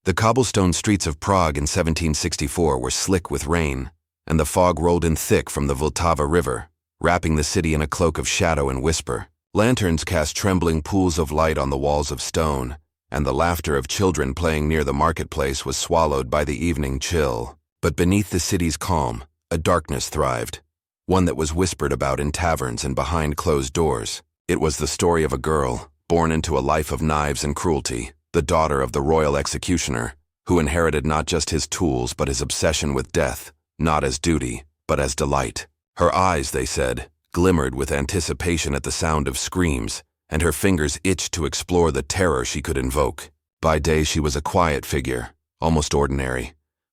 The cobblestone streets of Prague in 1764 were slick with rain, and the fog rolled in thick from the Vltava River, wrapping the city in a cloak of shadow and whisper. Lanterns cast trembling pools of light on the walls of stone, and the laughter of children playing near the marketplace was swallowed by the evening chill. But beneath the city's calm, a darkness thrived, one that was whispered about in taverns and behind closed doors. It was the story of a girl, born into a life of knives and cruelty, the daughter of the royal executioner, who inherited not just his tools but his obsession with death, not as duty, but as delight. Her eyes, they said, glimmered with anticipation at the sound of screams, and her fingers itched to explore the terror she could invoke. By day she was a quiet figure, almost ordinary,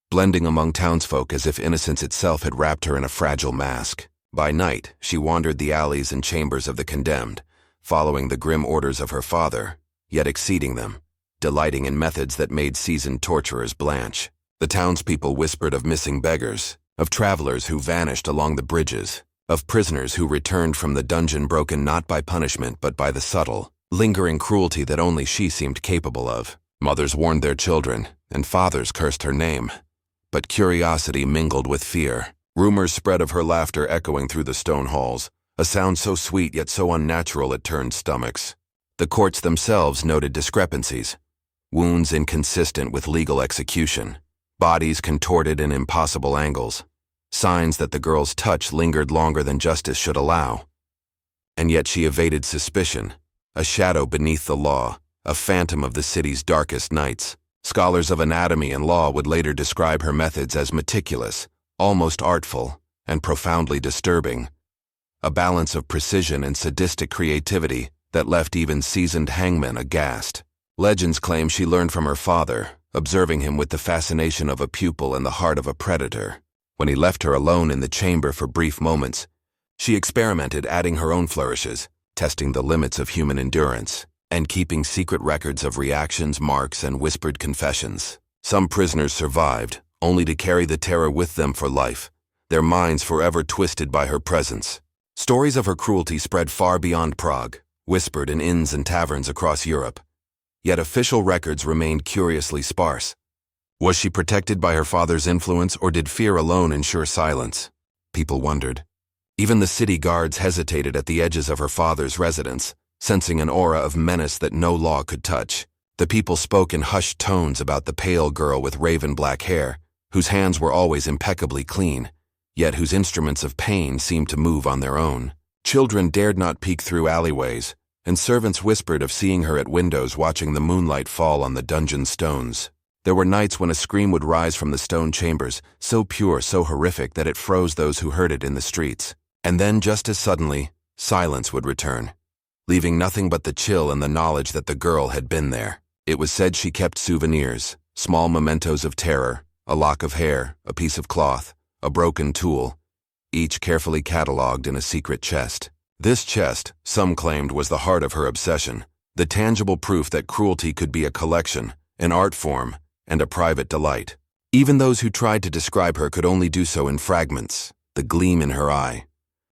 blending among townsfolk as if innocence itself had wrapped her in a fragile mask. By night, she wandered the alleys and chambers of the condemned, following the grim orders of her father, yet exceeding them, delighting in methods that made seasoned torturers blanch. The townspeople whispered of missing beggars, of travelers who vanished along the bridges, of prisoners who returned from the dungeon broken not by punishment but by the subtle, lingering cruelty that only she seemed capable of. Mothers warned their children, and fathers cursed her name. But curiosity mingled with fear. Rumors spread of her laughter echoing through the stone halls, a sound so sweet yet so unnatural it turned stomachs. The courts themselves noted discrepancies, wounds inconsistent with legal execution, bodies contorted in impossible angles, signs that the girl's touch lingered longer than justice should allow. And yet she evaded suspicion, a shadow beneath the law, a phantom of the city's darkest nights. Scholars of anatomy and law would later describe her methods as meticulous, almost artful, and profoundly disturbing, a balance of precision and sadistic creativity that left even seasoned hangmen aghast. Legends claim she learned from her father, observing him with the fascination of a pupil and the heart of a predator. When he left her alone in the chamber for brief moments, she experimented, adding her own flourishes, testing the limits of human endurance, and keeping secret records of reactions, marks, and whispered confessions. Some prisoners survived, only to carry the terror with them for life, their minds forever twisted by her presence. Stories of her cruelty spread far beyond Prague, whispered in inns and taverns across Europe. Yet official records remained curiously sparse. Was she protected by her father's influence, or did fear alone ensure silence? People wondered. Even the city guards hesitated at the edges of her father's residence, sensing an aura of menace that no law could touch. The people spoke in hushed tones about the pale girl with raven-black hair, whose hands were always impeccably clean, yet whose instruments of pain seemed to move on their own. Children dared not peek through alleyways, and servants whispered of seeing her at windows watching the moonlight fall on the dungeon stones. There were nights when a scream would rise from the stone chambers, so pure, so horrific that it froze those who heard it in the streets. And then, just as suddenly, silence would return, leaving nothing but the chill and the knowledge that the girl had been there. It was said she kept souvenirs, small mementos of terror, a lock of hair, a piece of cloth, a broken tool, each carefully catalogued in a secret chest. This chest, some claimed, was the heart of her obsession, the tangible proof that cruelty could be a collection, an art form, and a private delight. Even those who tried to describe her could only do so in fragments, the gleam in her eye,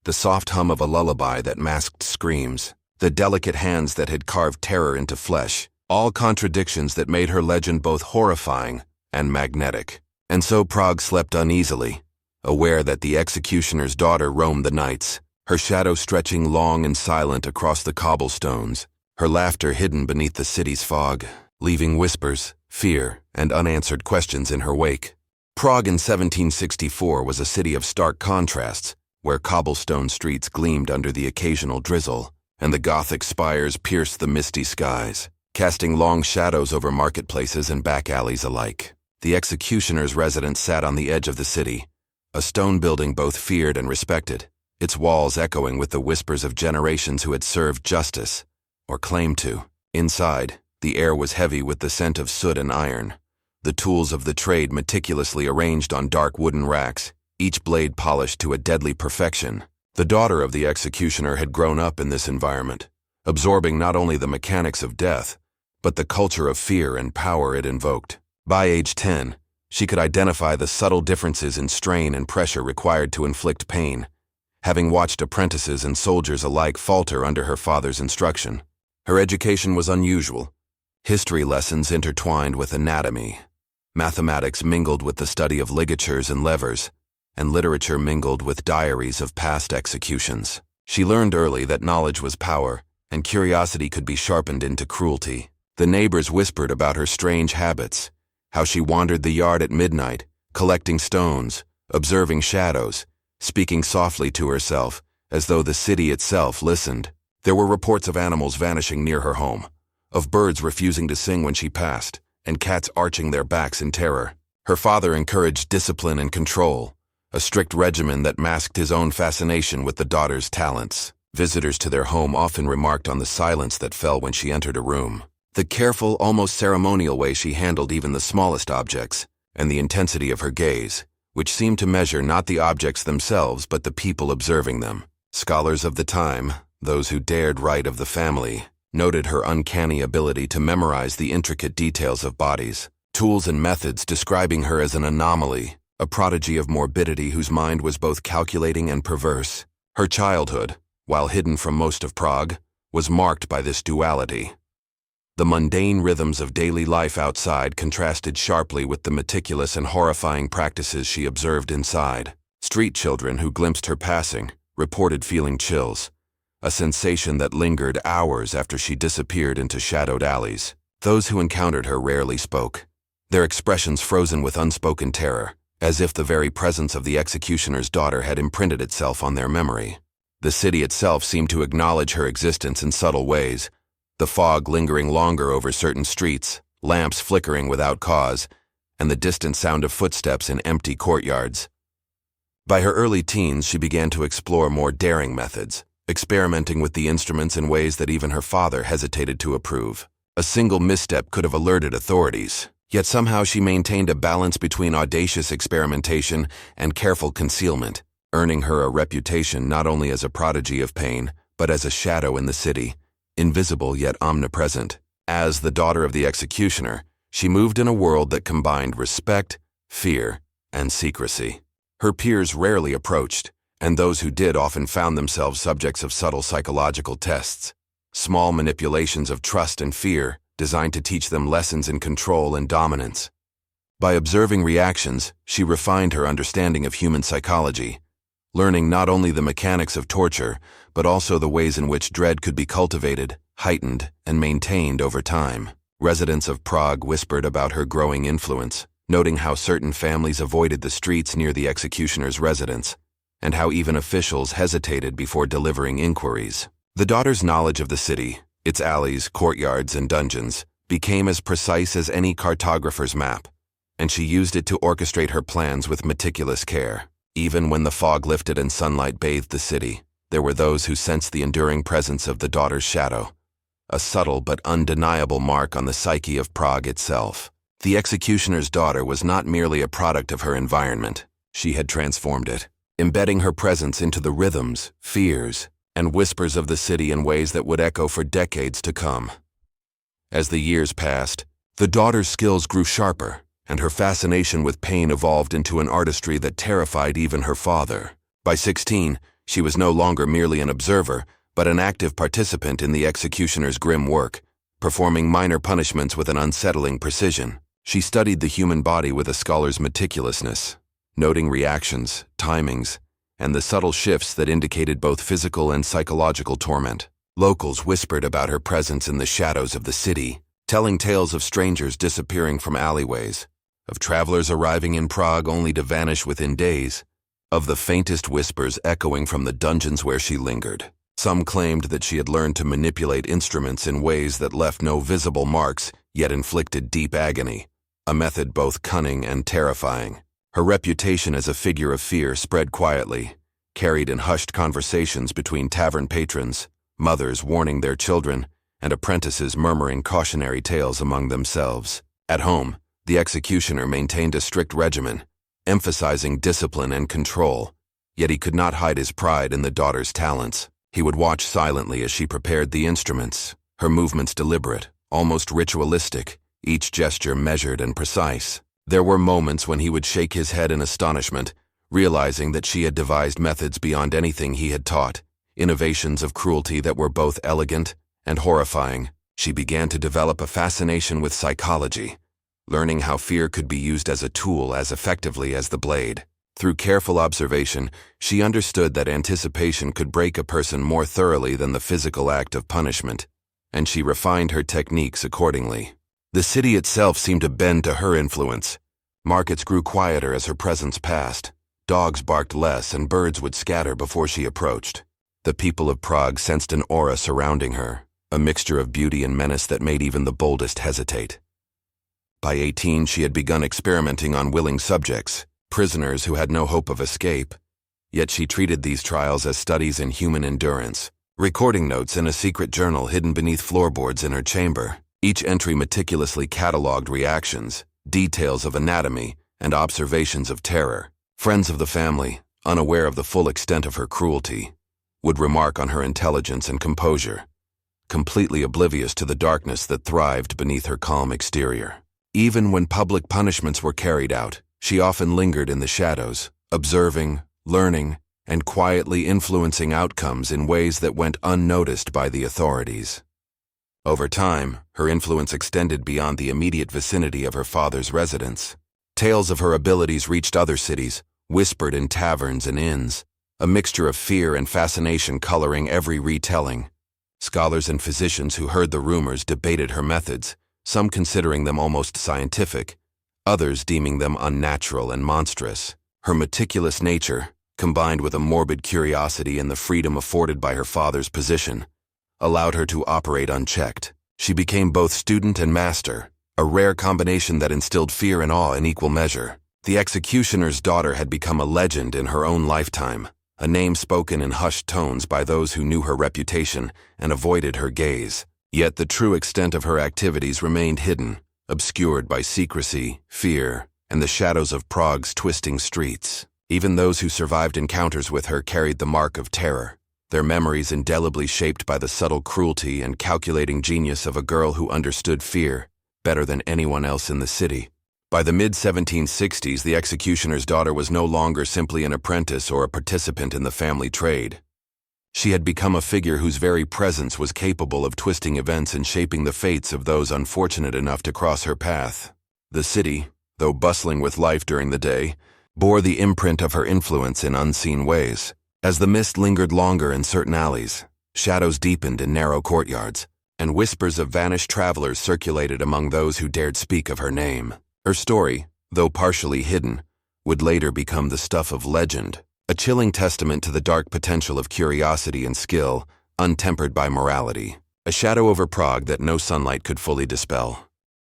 the soft hum of a lullaby that masked screams, the delicate hands that had carved terror into flesh, all contradictions that made her legend both horrifying and magnetic. And so Prague slept uneasily, aware that the executioner's daughter roamed the nights, her shadow stretching long and silent across the cobblestones, her laughter hidden beneath the city's fog, leaving whispers, fear, and unanswered questions in her wake. Prague in 1764 was a city of stark contrasts, where cobblestone streets gleamed under the occasional drizzle, and the Gothic spires pierced the misty skies, casting long shadows over marketplaces and back alleys alike. The executioner's residence sat on the edge of the city, a stone building both feared and respected, its walls echoing with the whispers of generations who had served justice, or claimed to. Inside, the air was heavy with the scent of soot and iron, the tools of the trade meticulously arranged on dark wooden racks, each blade polished to a deadly perfection. The daughter of the executioner had grown up in this environment, absorbing not only the mechanics of death, but the culture of fear and power it invoked. By age 10, she could identify the subtle differences in strain and pressure required to inflict pain, having watched apprentices and soldiers alike falter under her father's instruction. Her education was unusual, history lessons intertwined with anatomy, Mathematics mingled with the study of ligatures and levers, and literature mingled with diaries of past executions. She learned early that knowledge was power, and curiosity could be sharpened into cruelty. The neighbors whispered about her strange habits, how she wandered the yard at midnight, collecting stones, observing shadows, speaking softly to herself, as though the city itself listened. There were reports of animals vanishing near her home, of birds refusing to sing when she passed, and cats arching their backs in terror. Her father encouraged discipline and control, a strict regimen that masked his own fascination with the daughter's talents. Visitors to their home often remarked on the silence that fell when she entered a room, the careful, almost ceremonial way she handled even the smallest objects, and the intensity of her gaze, which seemed to measure not the objects themselves but the people observing them. Scholars of the time, those who dared write of the family, noted her uncanny ability to memorize the intricate details of bodies, tools and methods describing her as an anomaly, a prodigy of morbidity whose mind was both calculating and perverse. Her childhood, while hidden from most of Prague, was marked by this duality. The mundane rhythms of daily life outside contrasted sharply with the meticulous and horrifying practices she observed inside. Street children who glimpsed her passing reported feeling chills, a sensation that lingered hours after she disappeared into shadowed alleys. Those who encountered her rarely spoke, their expressions frozen with unspoken terror, as if the very presence of the executioner's daughter had imprinted itself on their memory. The city itself seemed to acknowledge her existence in subtle ways, the fog lingering longer over certain streets, lamps flickering without cause, and the distant sound of footsteps in empty courtyards. By her early teens, she began to explore more daring methods, experimenting with the instruments in ways that even her father hesitated to approve. A single misstep could have alerted authorities, yet somehow she maintained a balance between audacious experimentation and careful concealment, earning her a reputation not only as a prodigy of pain, but as a shadow in the city, invisible yet omnipresent. As the daughter of the executioner, she moved in a world that combined respect, fear, and secrecy. Her peers rarely approached, and those who did often found themselves subjects of subtle psychological tests, small manipulations of trust and fear designed to teach them lessons in control and dominance. By observing reactions, she refined her understanding of human psychology, learning not only the mechanics of torture, but also the ways in which dread could be cultivated, heightened, and maintained over time. Residents of Prague whispered about her growing influence, noting how certain families avoided the streets near the executioner's residence, and how even officials hesitated before delivering inquiries. The daughter's knowledge of the city, its alleys, courtyards, and dungeons, became as precise as any cartographer's map, and she used it to orchestrate her plans with meticulous care. Even when the fog lifted and sunlight bathed the city, there were those who sensed the enduring presence of the daughter's shadow, a subtle but undeniable mark on the psyche of Prague itself. The executioner's daughter was not merely a product of her environment. She had transformed it, embedding her presence into the rhythms, fears, and whispers of the city in ways that would echo for decades to come. As the years passed, the daughter's skills grew sharper, and her fascination with pain evolved into an artistry that terrified even her father. By 16, she was no longer merely an observer, but an active participant in the executioner's grim work, performing minor punishments with an unsettling precision. She studied the human body with a scholar's meticulousness, noting reactions, timings, and the subtle shifts that indicated both physical and psychological torment. Locals whispered about her presence in the shadows of the city, telling tales of strangers disappearing from alleyways, of travelers arriving in Prague only to vanish within days, of the faintest whispers echoing from the dungeons where she lingered. Some claimed that she had learned to manipulate instruments in ways that left no visible marks, yet inflicted deep agony, a method both cunning and terrifying. Her reputation as a figure of fear spread quietly, carried in hushed conversations between tavern patrons, mothers warning their children, and apprentices murmuring cautionary tales among themselves. At home, the executioner maintained a strict regimen, emphasizing discipline and control, yet he could not hide his pride in the daughter's talents. He would watch silently as she prepared the instruments, her movements deliberate, almost ritualistic, each gesture measured and precise. There were moments when he would shake his head in astonishment, realizing that she had devised methods beyond anything he had taught, innovations of cruelty that were both elegant and horrifying. She began to develop a fascination with psychology, learning how fear could be used as a tool as effectively as the blade. Through careful observation, she understood that anticipation could break a person more thoroughly than the physical act of punishment, and she refined her techniques accordingly. The city itself seemed to bend to her influence. Markets grew quieter as her presence passed. Dogs barked less and birds would scatter before she approached. The people of Prague sensed an aura surrounding her, a mixture of beauty and menace that made even the boldest hesitate. By 18, she had begun experimenting on willing subjects, prisoners who had no hope of escape. Yet she treated these trials as studies in human endurance, recording notes in a secret journal hidden beneath floorboards in her chamber. Each entry meticulously catalogued reactions, details of anatomy, and observations of terror. Friends of the family, unaware of the full extent of her cruelty, would remark on her intelligence and composure, completely oblivious to the darkness that thrived beneath her calm exterior. Even when public punishments were carried out, she often lingered in the shadows, observing, learning, and quietly influencing outcomes in ways that went unnoticed by the authorities. Over time, her influence extended beyond the immediate vicinity of her father's residence. Tales of her abilities reached other cities, whispered in taverns and inns, a mixture of fear and fascination coloring every retelling. Scholars and physicians who heard the rumors debated her methods, some considering them almost scientific, others deeming them unnatural and monstrous. Her meticulous nature, combined with a morbid curiosity and the freedom afforded by her father's position, allowed her to operate unchecked. She became both student and master, a rare combination that instilled fear and awe in equal measure. The executioner's daughter had become a legend in her own lifetime, a name spoken in hushed tones by those who knew her reputation and avoided her gaze. Yet the true extent of her activities remained hidden, obscured by secrecy, fear, and the shadows of Prague's twisting streets. Even those who survived encounters with her carried the mark of terror, their memories indelibly shaped by the subtle cruelty and calculating genius of a girl who understood fear better than anyone else in the city. By the mid-1760s, the executioner's daughter was no longer simply an apprentice or a participant in the family trade. She had become a figure whose very presence was capable of twisting events and shaping the fates of those unfortunate enough to cross her path. The city, though bustling with life during the day, bore the imprint of her influence in unseen ways. As the mist lingered longer in certain alleys, shadows deepened in narrow courtyards, and whispers of vanished travelers circulated among those who dared speak of her name. Her story, though partially hidden, would later become the stuff of legend, a chilling testament to the dark potential of curiosity and skill, untempered by morality, a shadow over Prague that no sunlight could fully dispel.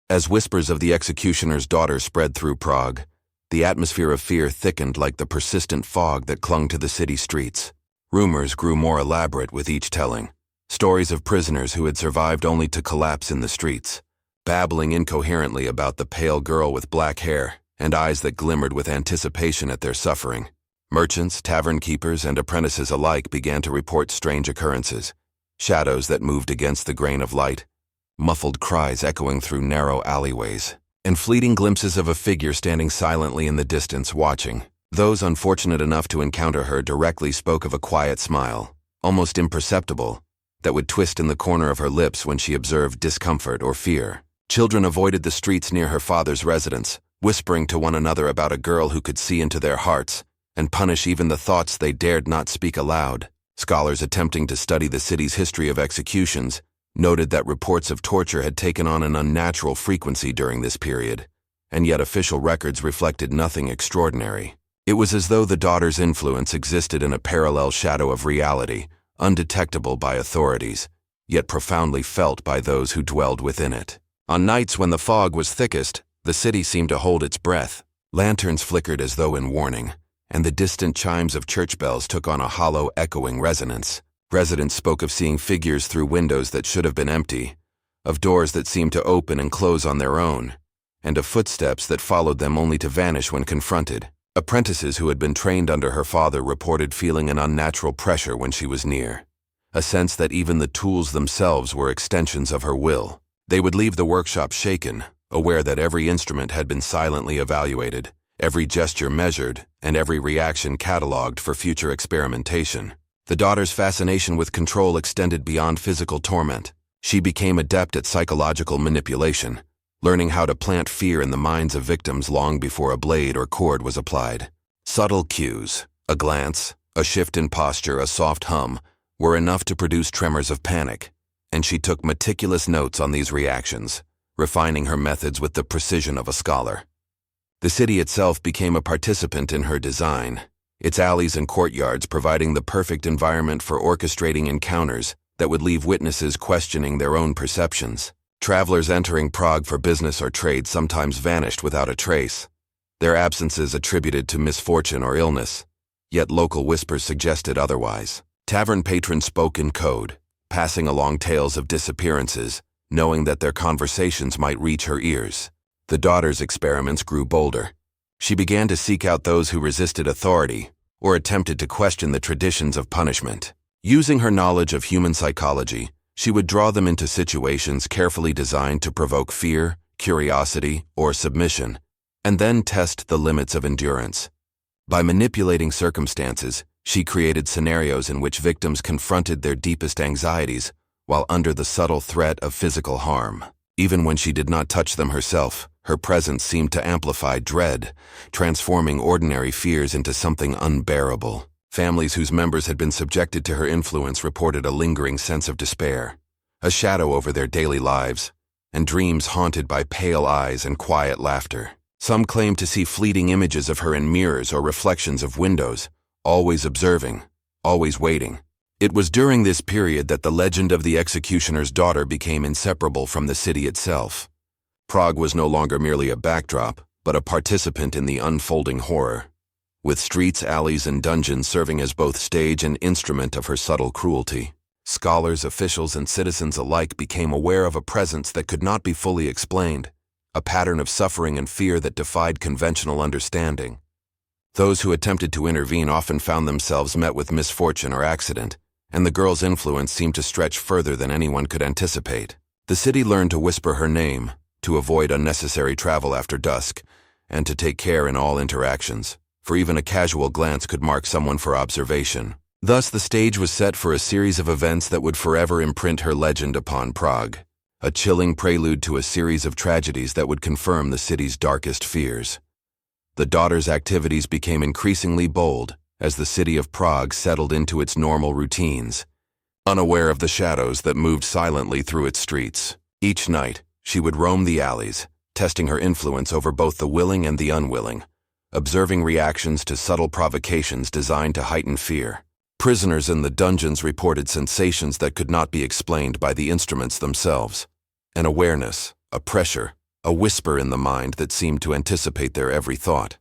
As whispers of the executioner's daughter spread through Prague, the atmosphere of fear thickened like the persistent fog that clung to the city streets. Rumors grew more elaborate with each telling, stories of prisoners who had survived only to collapse in the streets, babbling incoherently about the pale girl with black hair and eyes that glimmered with anticipation at their suffering. Merchants, tavern keepers, and apprentices alike began to report strange occurrences, shadows that moved against the grain of light, muffled cries echoing through narrow alleyways, and fleeting glimpses of a figure standing silently in the distance watching. Those unfortunate enough to encounter her directly spoke of a quiet smile, almost imperceptible, that would twist in the corner of her lips when she observed discomfort or fear. Children avoided the streets near her father's residence, whispering to one another about a girl who could see into their hearts and punish even the thoughts they dared not speak aloud. Scholars attempting to study the city's history of executions noted that reports of torture had taken on an unnatural frequency during this period, and yet official records reflected nothing extraordinary. It was as though the daughter's influence existed in a parallel shadow of reality, undetectable by authorities, yet profoundly felt by those who dwelled within it. On nights when the fog was thickest, the city seemed to hold its breath. Lanterns flickered as though in warning, and the distant chimes of church bells took on a hollow, echoing resonance. Residents spoke of seeing figures through windows that should have been empty, of doors that seemed to open and close on their own, and of footsteps that followed them only to vanish when confronted. Apprentices who had been trained under her father reported feeling an unnatural pressure when she was near, a sense that even the tools themselves were extensions of her will. They would leave the workshop shaken, aware that every instrument had been silently evaluated, every gesture measured, and every reaction catalogued for future experimentation. The daughter's fascination with control extended beyond physical torment. She became adept at psychological manipulation, learning how to plant fear in the minds of victims long before a blade or cord was applied. Subtle cues, a glance, a shift in posture, a soft hum, were enough to produce tremors of panic, and she took meticulous notes on these reactions, refining her methods with the precision of a scholar. The city itself became a participant in her design, its alleys and courtyards providing the perfect environment for orchestrating encounters that would leave witnesses questioning their own perceptions. Travelers entering Prague for business or trade sometimes vanished without a trace, their absences attributed to misfortune or illness, yet local whispers suggested otherwise. Tavern patrons spoke in code, passing along tales of disappearances, knowing that their conversations might reach her ears. The daughter's experiments grew bolder. She began to seek out those who resisted authority or attempted to question the traditions of punishment. Using her knowledge of human psychology, she would draw them into situations carefully designed to provoke fear, curiosity, or submission, and then test the limits of endurance. By manipulating circumstances, she created scenarios in which victims confronted their deepest anxieties while under the subtle threat of physical harm. Even when she did not touch them herself, her presence seemed to amplify dread, transforming ordinary fears into something unbearable. Families whose members had been subjected to her influence reported a lingering sense of despair, a shadow over their daily lives, and dreams haunted by pale eyes and quiet laughter. Some claimed to see fleeting images of her in mirrors or reflections of windows, always observing, always waiting. It was during this period that the legend of the executioner's daughter became inseparable from the city itself. Prague was no longer merely a backdrop, but a participant in the unfolding horror, with streets, alleys, and dungeons serving as both stage and instrument of her subtle cruelty. Scholars, officials, and citizens alike became aware of a presence that could not be fully explained, a pattern of suffering and fear that defied conventional understanding. Those who attempted to intervene often found themselves met with misfortune or accident, and the girl's influence seemed to stretch further than anyone could anticipate. The city learned to whisper her name, to avoid unnecessary travel after dusk, and to take care in all interactions, for even a casual glance could mark someone for observation. Thus, the stage was set for a series of events that would forever imprint her legend upon Prague, a chilling prelude to a series of tragedies that would confirm the city's darkest fears. The daughter's activities became increasingly bold as the city of Prague settled into its normal routines, unaware of the shadows that moved silently through its streets. Each night, she would roam the alleys, testing her influence over both the willing and the unwilling, observing reactions to subtle provocations designed to heighten fear. Prisoners in the dungeons reported sensations that could not be explained by the instruments themselves. An awareness, a pressure, a whisper in the mind that seemed to anticipate their every thought.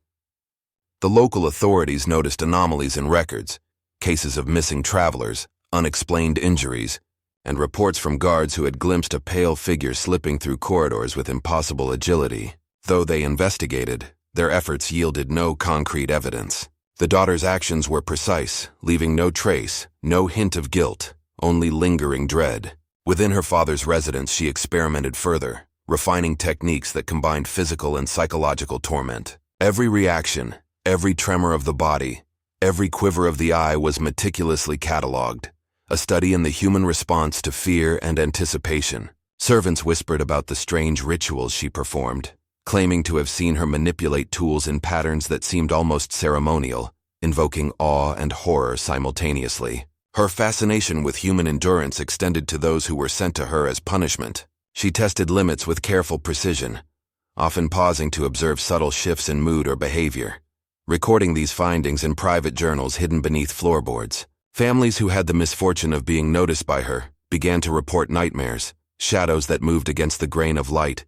The local authorities noticed anomalies in records, cases of missing travelers, unexplained injuries, and reports from guards who had glimpsed a pale figure slipping through corridors with impossible agility. Though they investigated, their efforts yielded no concrete evidence. The daughter's actions were precise, leaving no trace, no hint of guilt, only lingering dread. Within her father's residence, she experimented further, refining techniques that combined physical and psychological torment. Every reaction, every tremor of the body, every quiver of the eye was meticulously catalogued, a study in the human response to fear and anticipation. Servants whispered about the strange rituals she performed, claiming to have seen her manipulate tools in patterns that seemed almost ceremonial, invoking awe and horror simultaneously. Her fascination with human endurance extended to those who were sent to her as punishment. She tested limits with careful precision, often pausing to observe subtle shifts in mood or behavior, recording these findings in private journals hidden beneath floorboards. Families who had the misfortune of being noticed by her began to report nightmares, shadows that moved against the grain of light,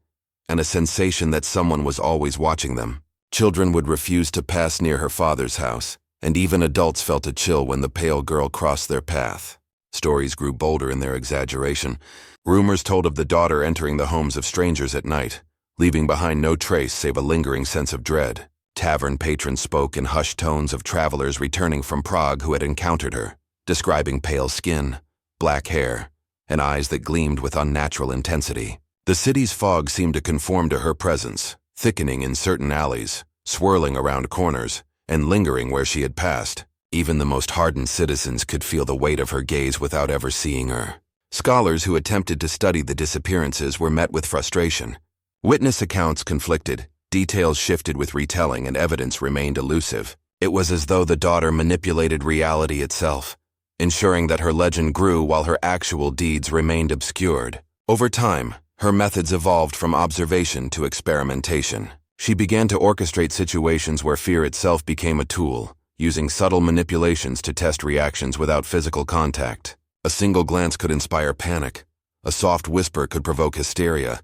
and a sensation that someone was always watching them. Children would refuse to pass near her father's house, and even adults felt a chill when the pale girl crossed their path. Stories grew bolder in their exaggeration. Rumors told of the daughter entering the homes of strangers at night, leaving behind no trace save a lingering sense of dread. Tavern patrons spoke in hushed tones of travelers returning from Prague who had encountered her, describing pale skin, black hair, and eyes that gleamed with unnatural intensity. The city's fog seemed to conform to her presence, thickening in certain alleys, swirling around corners, and lingering where she had passed. Even the most hardened citizens could feel the weight of her gaze without ever seeing her. Scholars who attempted to study the disappearances were met with frustration, Witness accounts conflicted, details shifted with retelling, and evidence remained elusive. It was as though the daughter manipulated reality itself, ensuring that her legend grew while her actual deeds remained obscured. Over time, her methods evolved from observation to experimentation. She began to orchestrate situations where fear itself became a tool, using subtle manipulations to test reactions without physical contact. A single glance could inspire panic, a soft whisper could provoke hysteria,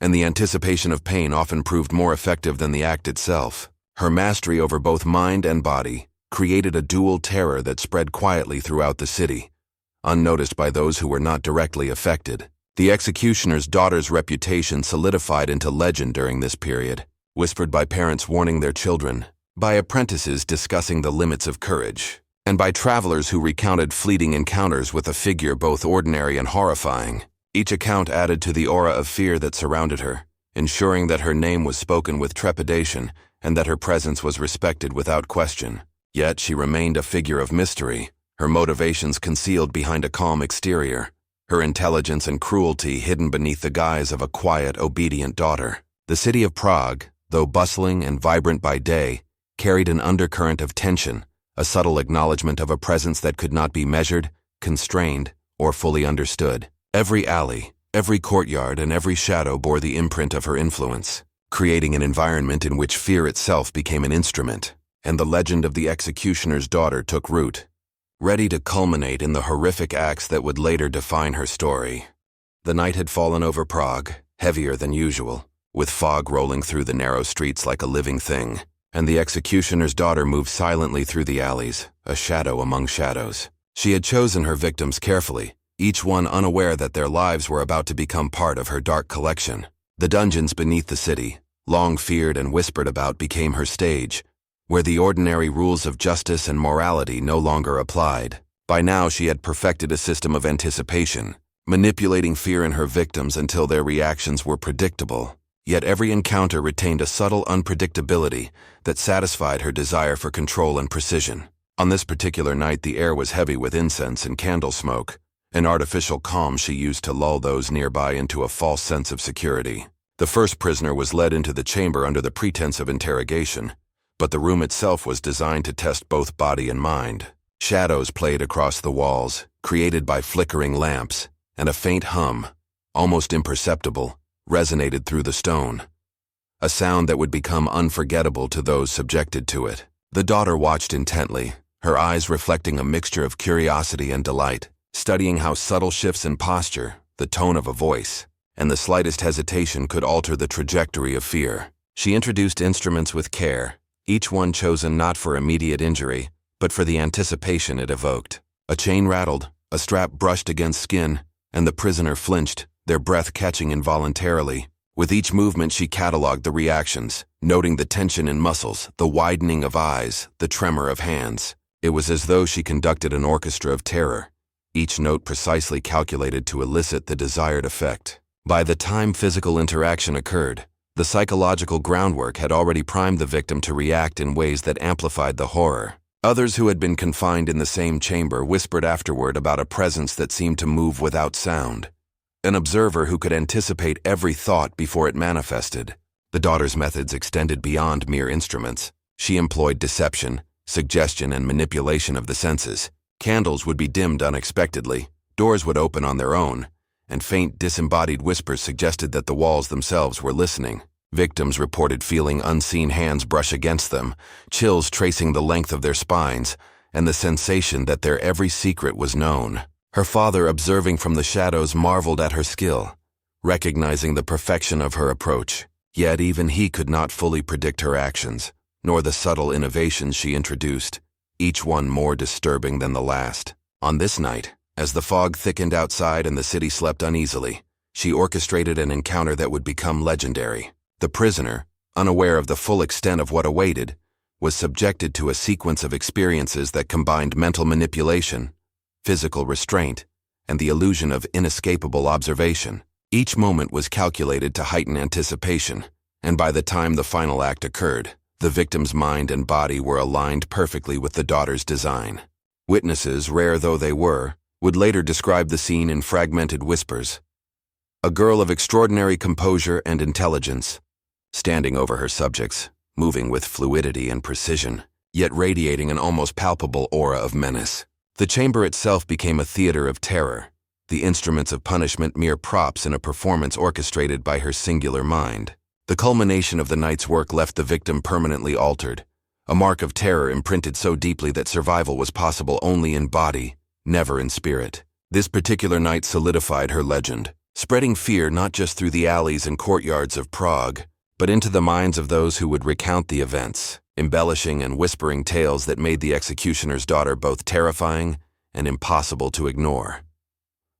and the anticipation of pain often proved more effective than the act itself. Her mastery over both mind and body created a dual terror that spread quietly throughout the city, unnoticed by those who were not directly affected. The executioner's daughter's reputation solidified into legend during this period, whispered by parents warning their children, by apprentices discussing the limits of courage, and by travelers who recounted fleeting encounters with a figure both ordinary and horrifying. Each account added to the aura of fear that surrounded her, ensuring that her name was spoken with trepidation and that her presence was respected without question. Yet she remained a figure of mystery, her motivations concealed behind a calm exterior, her intelligence and cruelty hidden beneath the guise of a quiet, obedient daughter. The city of Prague, though bustling and vibrant by day, carried an undercurrent of tension, a subtle acknowledgement of a presence that could not be measured, constrained, or fully understood. Every alley, every courtyard, and every shadow bore the imprint of her influence, creating an environment in which fear itself became an instrument, and the legend of the executioner's daughter took root, ready to culminate in the horrific acts that would later define her story. The night had fallen over Prague, heavier than usual, with fog rolling through the narrow streets like a living thing, and the executioner's daughter moved silently through the alleys, a shadow among shadows. She had chosen her victims carefully, each one unaware that their lives were about to become part of her dark collection. The dungeons beneath the city, long feared and whispered about, became her stage, where the ordinary rules of justice and morality no longer applied. By now she had perfected a system of anticipation, manipulating fear in her victims until their reactions were predictable. Yet every encounter retained a subtle unpredictability that satisfied her desire for control and precision. On this particular night, the air was heavy with incense and candle smoke, an artificial calm she used to lull those nearby into a false sense of security. The first prisoner was led into the chamber under the pretense of interrogation, but the room itself was designed to test both body and mind. Shadows played across the walls, created by flickering lamps, and a faint hum, almost imperceptible, resonated through the stone, a sound that would become unforgettable to those subjected to it. The daughter watched intently, her eyes reflecting a mixture of curiosity and delight, studying how subtle shifts in posture, the tone of a voice, and the slightest hesitation could alter the trajectory of fear. She introduced instruments with care, each one chosen not for immediate injury, but for the anticipation it evoked. A chain rattled, a strap brushed against skin, and the prisoner flinched, their breath catching involuntarily. With each movement she catalogued the reactions, noting the tension in muscles, the widening of eyes, the tremor of hands. It was as though she conducted an orchestra of terror, each note precisely calculated to elicit the desired effect. By the time physical interaction occurred, the psychological groundwork had already primed the victim to react in ways that amplified the horror. Others who had been confined in the same chamber whispered afterward about a presence that seemed to move without sound, an observer who could anticipate every thought before it manifested. The daughter's methods extended beyond mere instruments. She employed deception, suggestion, and manipulation of the senses. Candles would be dimmed unexpectedly, doors would open on their own, and faint disembodied whispers suggested that the walls themselves were listening. Victims reported feeling unseen hands brush against them, chills tracing the length of their spines, and the sensation that their every secret was known. Her father, observing from the shadows, marveled at her skill, recognizing the perfection of her approach. Yet even he could not fully predict her actions, nor the subtle innovations she introduced, each one more disturbing than the last. On this night, as the fog thickened outside and the city slept uneasily, she orchestrated an encounter that would become legendary. The prisoner, unaware of the full extent of what awaited, was subjected to a sequence of experiences that combined mental manipulation, physical restraint, and the illusion of inescapable observation. Each moment was calculated to heighten anticipation, and by the time the final act occurred, the victim's mind and body were aligned perfectly with the daughter's design. Witnesses, rare though they were, would later describe the scene in fragmented whispers. a girl of extraordinary composure and intelligence, standing over her subjects, moving with fluidity and precision, yet radiating an almost palpable aura of menace. The chamber itself became a theater of terror, the instruments of punishment mere props in a performance orchestrated by her singular mind. The culmination of the night's work left the victim permanently altered, a mark of terror imprinted so deeply that survival was possible only in body, never in spirit. This particular night solidified her legend, spreading fear not just through the alleys and courtyards of Prague, but into the minds of those who would recount the events, embellishing and whispering tales that made the executioner's daughter both terrifying and impossible to ignore.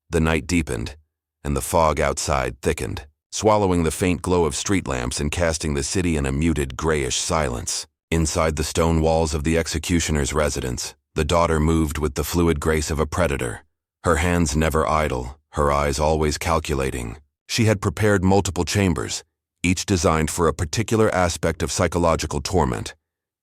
The night deepened, and the fog outside thickened, swallowing the faint glow of street lamps and casting the city in a muted grayish silence. Inside the stone walls of the executioner's residence, the daughter moved with the fluid grace of a predator, her hands never idle, her eyes always calculating. She had prepared multiple chambers, each designed for a particular aspect of psychological torment,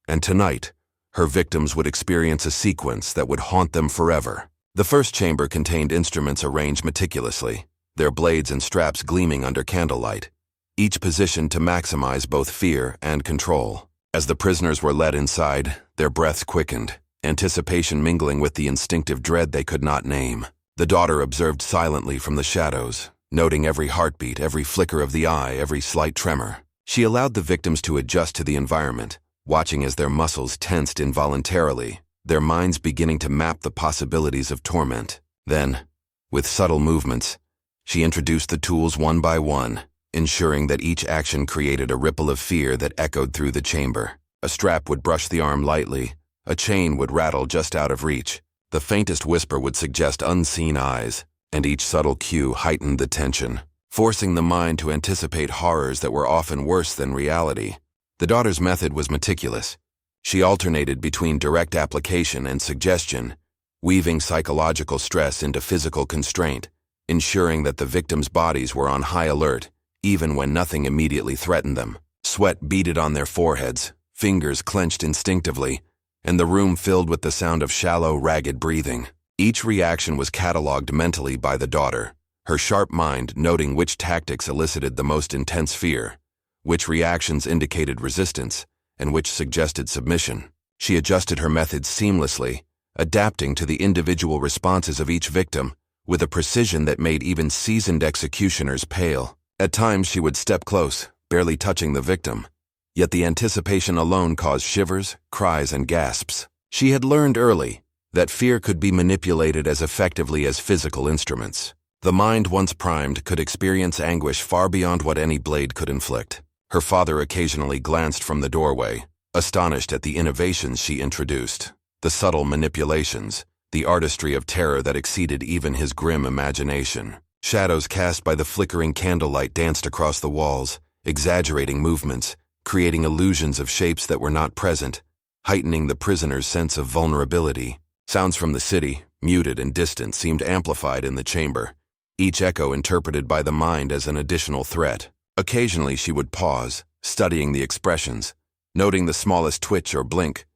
and tonight, her victims would experience a sequence that would haunt them forever. The first chamber contained instruments arranged meticulously, their blades and straps gleaming under candlelight, each positioned to maximize both fear and control. As the prisoners were led inside, their breaths quickened, anticipation mingling with the instinctive dread they could not name. The daughter observed silently from the shadows, noting every heartbeat, every flicker of the eye, every slight tremor. She allowed the victims to adjust to the environment, watching as their muscles tensed involuntarily, their minds beginning to map the possibilities of torment. Then, with subtle movements, she introduced the tools one by one, ensuring that each action created a ripple of fear that echoed through the chamber. A strap would brush the arm lightly, a chain would rattle just out of reach, the faintest whisper would suggest unseen eyes, and each subtle cue heightened the tension, forcing the mind to anticipate horrors that were often worse than reality. The daughter's method was meticulous. She alternated between direct application and suggestion, weaving psychological stress into physical constraint, ensuring that the victims' bodies were on high alert, even when nothing immediately threatened them. Sweat beaded on their foreheads, fingers clenched instinctively, and the room filled with the sound of shallow, ragged breathing. Each reaction was catalogued mentally by the daughter, her sharp mind noting which tactics elicited the most intense fear, which reactions indicated resistance, and which suggested submission. She adjusted her methods seamlessly, adapting to the individual responses of each victim with a precision that made even seasoned executioners pale. At times she would step close, barely touching the victim, yet the anticipation alone caused shivers, cries, and gasps. She had learned early that fear could be manipulated as effectively as physical instruments. The mind once primed could experience anguish far beyond what any blade could inflict. Her father occasionally glanced from the doorway, astonished at the innovations she introduced, the subtle manipulations, the artistry of terror that exceeded even his grim imagination. Shadows cast by the flickering candlelight danced across the walls, exaggerating movements, creating illusions of shapes that were not present, heightening the prisoner's sense of vulnerability. Sounds from the city, muted and distant, seemed amplified in the chamber, each echo interpreted by the mind as an additional threat. Occasionally she would pause, studying the expressions, noting the smallest twitch or blink,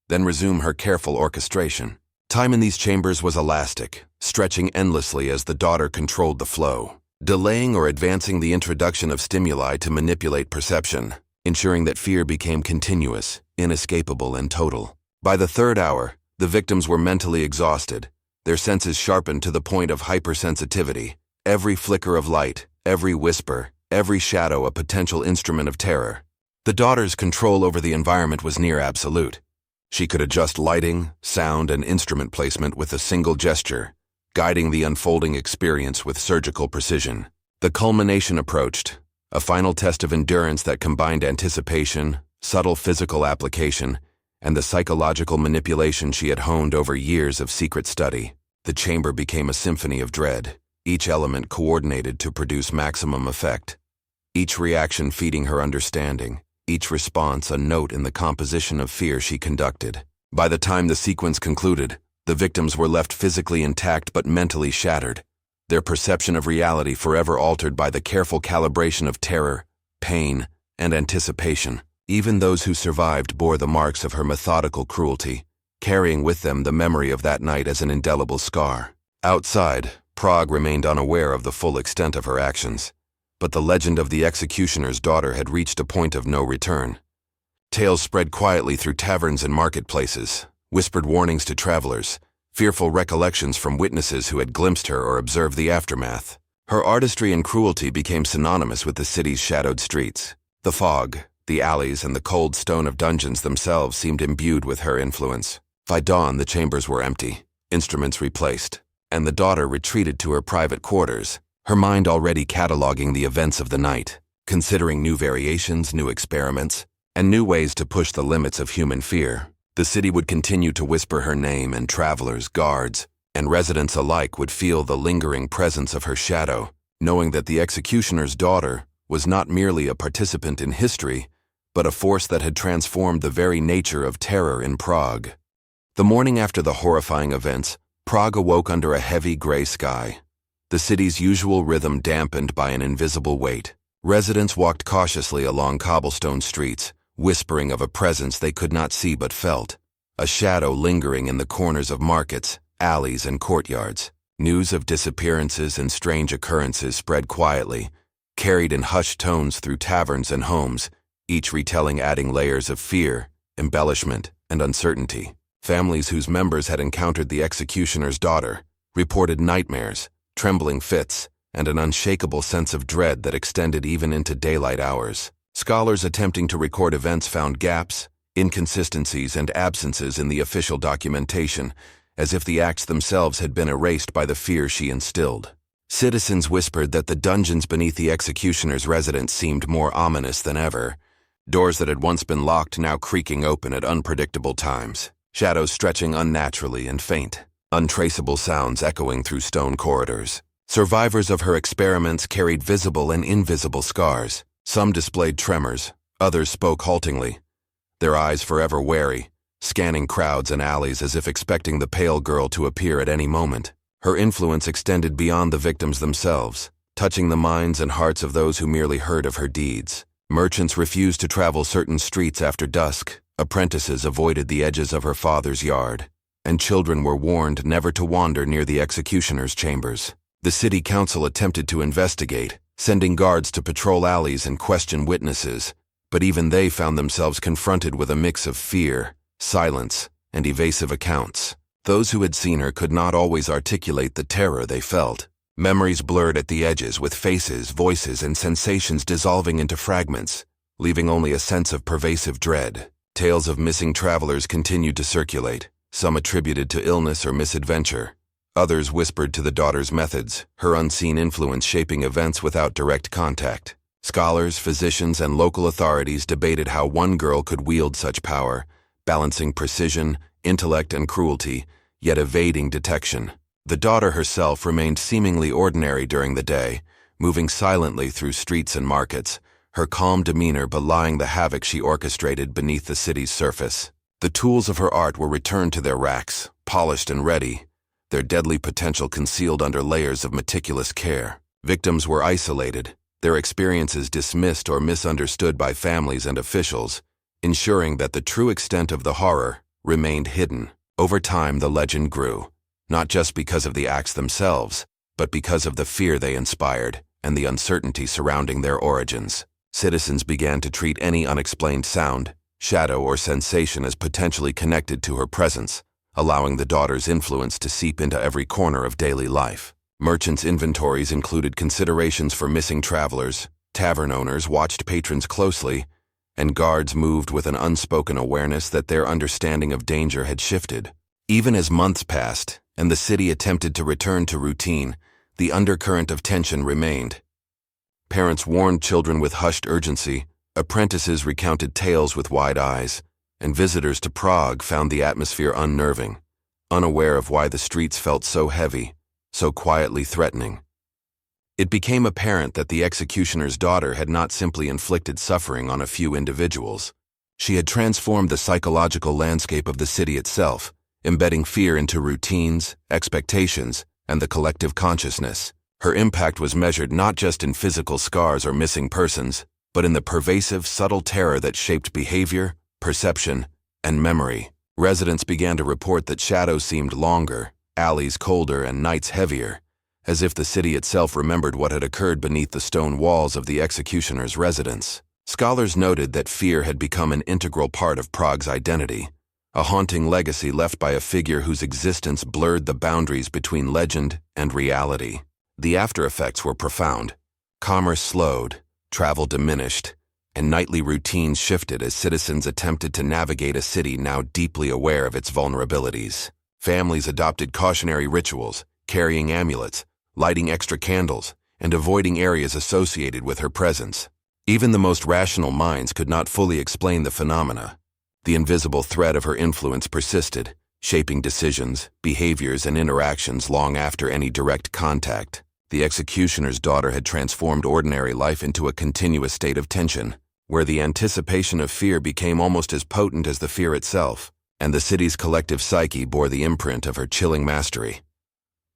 then resume her careful orchestration. Time in these chambers was elastic, stretching endlessly as the daughter controlled the flow, delaying or advancing the introduction of stimuli to manipulate perception, ensuring that fear became continuous, inescapable, and total. By the third hour, the victims were mentally exhausted, their senses sharpened to the point of hypersensitivity, every flicker of light, every whisper, every shadow a potential instrument of terror. The daughter's control over the environment was near absolute. She could adjust lighting, sound, and instrument placement with a single gesture, guiding the unfolding experience with surgical precision. The culmination approached, a final test of endurance that combined anticipation, subtle physical application, and the psychological manipulation she had honed over years of secret study. The chamber became a symphony of dread, each element coordinated to produce maximum effect, each reaction feeding her understanding, each response a note in the composition of fear she conducted. By the time the sequence concluded, the victims were left physically intact but mentally shattered, their perception of reality forever altered by the careful calibration of terror, pain, and anticipation. Even those who survived bore the marks of her methodical cruelty, carrying with them the memory of that night as an indelible scar. Outside, Prague remained unaware of the full extent of her actions, but the legend of the executioner's daughter had reached a point of no return. Tales spread quietly through taverns and marketplaces, whispered warnings to travelers, fearful recollections from witnesses who had glimpsed her or observed the aftermath. Her artistry and cruelty became synonymous with the city's shadowed streets. The fog, the alleys, and the cold stone of dungeons themselves seemed imbued with her influence. By dawn, the chambers were empty, instruments replaced, and the daughter retreated to her private quarters, her mind already cataloging the events of the night, considering new variations, new experiments, and new ways to push the limits of human fear. The city would continue to whisper her name, and travelers, guards, and residents alike would feel the lingering presence of her shadow, knowing that the executioner's daughter was not merely a participant in history, but a force that had transformed the very nature of terror in Prague. The morning after the horrifying events, Prague awoke under a heavy gray sky, the city's usual rhythm dampened by an invisible weight. Residents walked cautiously along cobblestone streets, whispering of a presence they could not see but felt, a shadow lingering in the corners of markets, alleys, and courtyards. News of disappearances and strange occurrences spread quietly, carried in hushed tones through taverns and homes, each retelling adding layers of fear, embellishment, and uncertainty. Families whose members had encountered the executioner's daughter reported nightmares, trembling fits, and an unshakable sense of dread that extended even into daylight hours. Scholars attempting to record events found gaps, inconsistencies, and absences in the official documentation, as if the acts themselves had been erased by the fear she instilled. Citizens whispered that the dungeons beneath the executioner's residence seemed more ominous than ever, doors that had once been locked now creaking open at unpredictable times, shadows stretching unnaturally and faint, untraceable sounds echoing through stone corridors. Survivors of her experiments carried visible and invisible scars. Some displayed tremors, others spoke haltingly, their eyes forever wary, scanning crowds and alleys as if expecting the pale girl to appear at any moment. Her influence extended beyond the victims themselves, touching the minds and hearts of those who merely heard of her deeds. Merchants refused to travel certain streets after dusk, apprentices avoided the edges of her father's yard, and children were warned never to wander near the executioner's chambers. The city council attempted to investigate, sending guards to patrol alleys and question witnesses, but even they found themselves confronted with a mix of fear, silence, and evasive accounts. Those who had seen her could not always articulate the terror they felt. Memories blurred at the edges, with faces, voices, and sensations dissolving into fragments, leaving only a sense of pervasive dread. Tales of missing travelers continued to circulate, some attributed to illness or misadventure. Others whispered to the daughter's methods, her unseen influence shaping events without direct contact. Scholars, physicians, and local authorities debated how one girl could wield such power, balancing precision, intellect, and cruelty, yet evading detection. The daughter herself remained seemingly ordinary during the day, moving silently through streets and markets, her calm demeanor belying the havoc she orchestrated beneath the city's surface. The tools of her art were returned to their racks, polished and ready, their deadly potential concealed under layers of meticulous care. Victims were isolated, their experiences dismissed or misunderstood by families and officials, ensuring that the true extent of the horror remained hidden. Over time, the legend grew, not just because of the acts themselves, but because of the fear they inspired and the uncertainty surrounding their origins. Citizens began to treat any unexplained sound, shadow, or sensation as potentially connected to her presence, allowing the daughter's influence to seep into every corner of daily life. Merchants' inventories included considerations for missing travelers, tavern owners watched patrons closely, and guards moved with an unspoken awareness that their understanding of danger had shifted. Even as months passed, and the city attempted to return to routine, the undercurrent of tension remained. Parents warned children with hushed urgency, apprentices recounted tales with wide eyes, and visitors to Prague found the atmosphere unnerving, unaware of why the streets felt so heavy, so quietly threatening. It became apparent that the executioner's daughter had not simply inflicted suffering on a few individuals. She had transformed the psychological landscape of the city itself, embedding fear into routines, expectations, and the collective consciousness. Her impact was measured not just in physical scars or missing persons, but in the pervasive, subtle terror that shaped behavior, perception, and memory. Residents began to report that shadows seemed longer, alleys colder, and nights heavier, as if the city itself remembered what had occurred beneath the stone walls of the executioner's residence. Scholars noted that fear had become an integral part of Prague's identity, a haunting legacy left by a figure whose existence blurred the boundaries between legend and reality. The after-effects were profound. Commerce slowed, travel diminished, and nightly routines shifted as citizens attempted to navigate a city now deeply aware of its vulnerabilities. Families adopted cautionary rituals, carrying amulets, lighting extra candles, and avoiding areas associated with her presence. Even the most rational minds could not fully explain the phenomena. The invisible thread of her influence persisted, shaping decisions, behaviors, and interactions long after any direct contact. The executioner's daughter had transformed ordinary life into a continuous state of tension, where the anticipation of fear became almost as potent as the fear itself, and the city's collective psyche bore the imprint of her chilling mastery.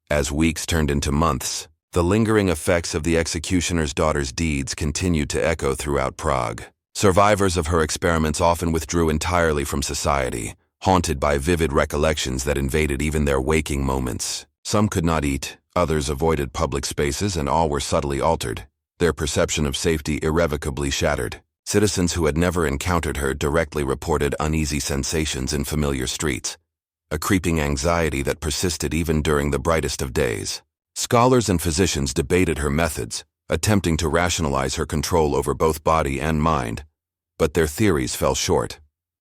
As weeks turned into months, the lingering effects of the executioner's daughter's deeds continued to echo throughout Prague. Survivors of her experiments often withdrew entirely from society, haunted by vivid recollections that invaded even their waking moments. Some could not eat, others avoided public spaces, and all were subtly altered, their perception of safety irrevocably shattered. Citizens who had never encountered her directly reported uneasy sensations in familiar streets, a creeping anxiety that persisted even during the brightest of days. Scholars and physicians debated her methods, attempting to rationalize her control over both body and mind, but their theories fell short.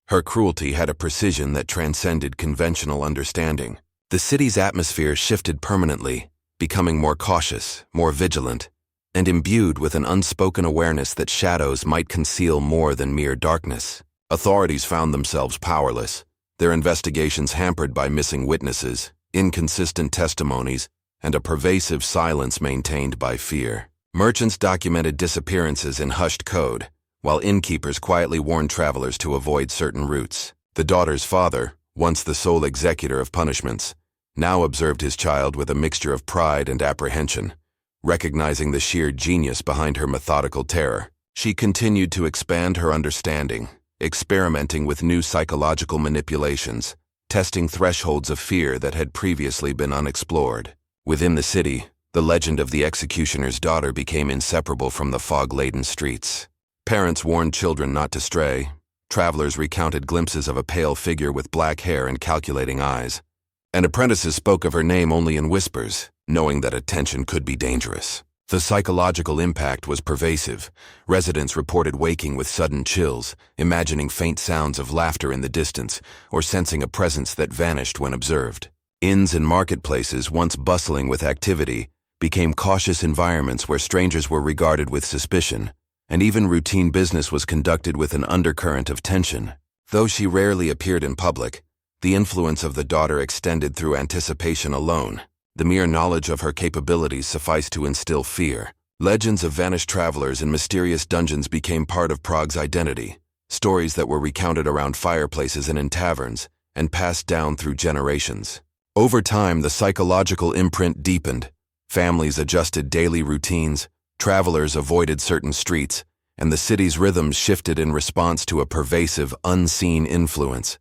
Her cruelty had a precision that transcended conventional understanding. The city's atmosphere shifted permanently, becoming more cautious, more vigilant, and imbued with an unspoken awareness that shadows might conceal more than mere darkness. Authorities found themselves powerless, their investigations hampered by missing witnesses, inconsistent testimonies, and a pervasive silence maintained by fear. Merchants documented disappearances in hushed code, while innkeepers quietly warned travelers to avoid certain routes. The daughter's father, once the sole executor of punishments, now observed his child with a mixture of pride and apprehension, recognizing the sheer genius behind her methodical terror. She continued to expand her understanding, experimenting with new psychological manipulations, testing thresholds of fear that had previously been unexplored. Within the city, the legend of the executioner's daughter became inseparable from the fog-laden streets. Parents warned children not to stray. Travelers recounted glimpses of a pale figure with black hair and calculating eyes, and apprentices spoke of her name only in whispers, knowing that attention could be dangerous. The psychological impact was pervasive. Residents reported waking with sudden chills, imagining faint sounds of laughter in the distance, or sensing a presence that vanished when observed. Inns and marketplaces, once bustling with activity, became cautious environments where strangers were regarded with suspicion, and even routine business was conducted with an undercurrent of tension. Though she rarely appeared in public, the influence of the daughter extended through anticipation alone. The mere knowledge of her capabilities sufficed to instill fear. Legends of vanished travelers in mysterious dungeons became part of Prague's identity, stories that were recounted around fireplaces and in taverns, and passed down through generations. Over time, the psychological imprint deepened. Families adjusted daily routines, travelers avoided certain streets, and the city's rhythms shifted in response to a pervasive, unseen influence.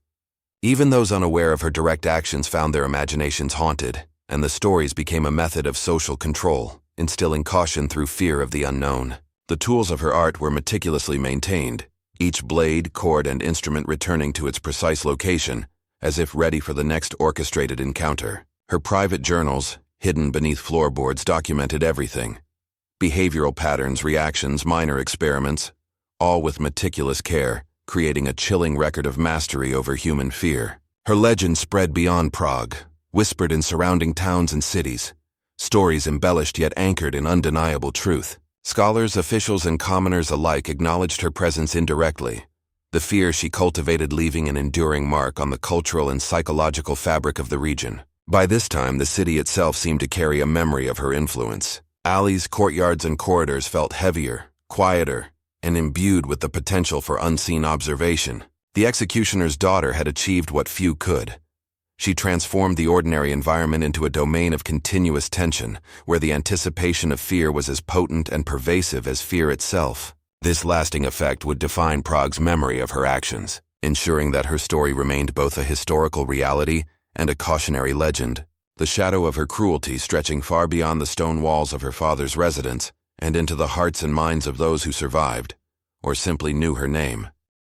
Even those unaware of her direct actions found their imaginations haunted, and the stories became a method of social control, instilling caution through fear of the unknown. The tools of her art were meticulously maintained, each blade, cord, and instrument returning to its precise location, as if ready for the next orchestrated encounter. Her private journals, hidden beneath floorboards, documented everything. Behavioral patterns, reactions, minor experiments, all with meticulous care, creating a chilling record of mastery over human fear. Her legend spread beyond Prague, whispered in surrounding towns and cities, stories embellished yet anchored in undeniable truth. Scholars, officials, and commoners alike acknowledged her presence indirectly, the fear she cultivated leaving an enduring mark on the cultural and psychological fabric of the region. By this time, the city itself seemed to carry a memory of her influence. Alleys, courtyards, and corridors felt heavier, quieter, and imbued with the potential for unseen observation. The executioner's daughter had achieved what few could. She transformed the ordinary environment into a domain of continuous tension, where the anticipation of fear was as potent and pervasive as fear itself. This lasting effect would define Prague's memory of her actions, ensuring that her story remained both a historical reality and a cautionary legend. the shadow of her cruelty stretching far beyond the stone walls of her father's residence and into the hearts and minds of those who survived, or simply knew her name.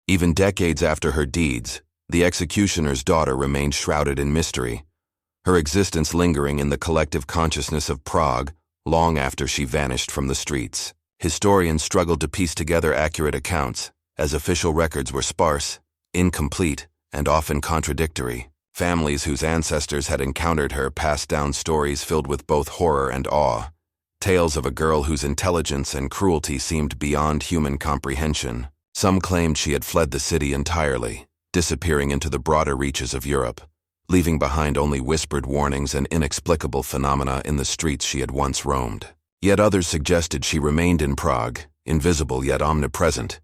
Even decades after her deeds, the executioner's daughter remained shrouded in mystery, her existence lingering in the collective consciousness of Prague long after she vanished from the streets. Historians struggled to piece together accurate accounts, as official records were sparse, incomplete, and often contradictory. Families whose ancestors had encountered her passed down stories filled with both horror and awe, tales of a girl whose intelligence and cruelty seemed beyond human comprehension. Some claimed she had fled the city entirely, disappearing into the broader reaches of Europe, leaving behind only whispered warnings and inexplicable phenomena in the streets she had once roamed. Yet others suggested she remained in Prague, invisible yet omnipresent,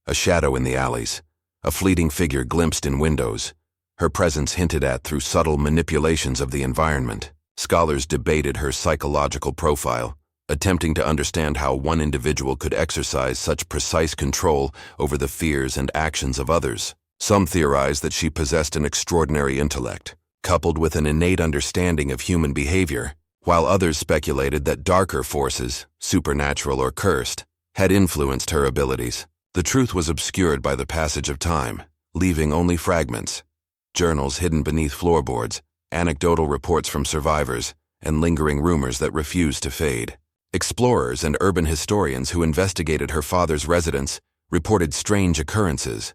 a shadow in the alleys, a fleeting figure glimpsed in windows, her presence hinted at through subtle manipulations of the environment. Scholars debated her psychological profile, attempting to understand how one individual could exercise such precise control over the fears and actions of others. Some theorized that she possessed an extraordinary intellect, coupled with an innate understanding of human behavior, while others speculated that darker forces, supernatural or cursed, had influenced her abilities. The truth was obscured by the passage of time, leaving only fragments, journals hidden beneath floorboards, anecdotal reports from survivors, and lingering rumors that refused to fade. Explorers and urban historians who investigated her father's residence reported strange occurrences,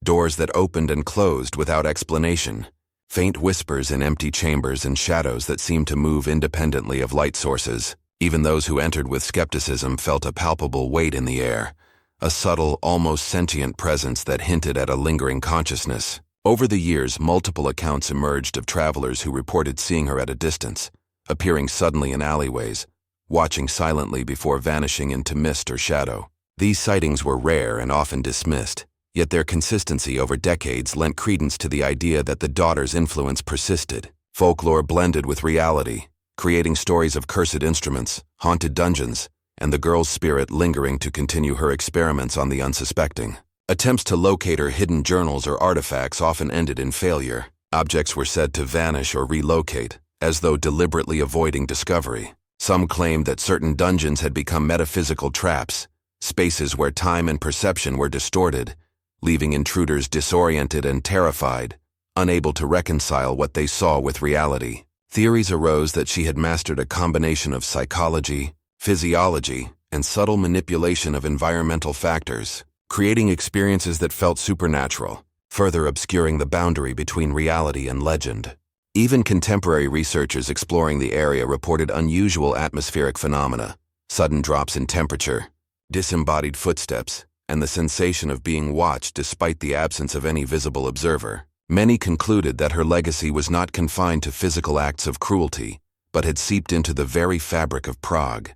doors that opened and closed without explanation, faint whispers in empty chambers and shadows that seemed to move independently of light sources. Even those who entered with skepticism felt a palpable weight in the air, a subtle, almost sentient presence that hinted at a lingering consciousness. Over the years, multiple accounts emerged of travelers who reported seeing her at a distance, appearing suddenly in alleyways, watching silently before vanishing into mist or shadow. These sightings were rare and often dismissed, yet their consistency over decades lent credence to the idea that the daughter's influence persisted. Folklore blended with reality, creating stories of cursed instruments, haunted dungeons, and the girl's spirit lingering to continue her experiments on the unsuspecting. Attempts to locate her hidden journals or artifacts often ended in failure. Objects were said to vanish or relocate, as though deliberately avoiding discovery. Some claimed that certain dungeons had become metaphysical traps, spaces where time and perception were distorted, leaving intruders disoriented and terrified, unable to reconcile what they saw with reality. Theories arose that she had mastered a combination of psychology, physiology, and subtle manipulation of environmental factors, creating experiences that felt supernatural, further obscuring the boundary between reality and legend. Even contemporary researchers exploring the area reported unusual atmospheric phenomena, sudden drops in temperature, disembodied footsteps, and the sensation of being watched despite the absence of any visible observer. Many concluded that her legacy was not confined to physical acts of cruelty, but had seeped into the very fabric of Prague,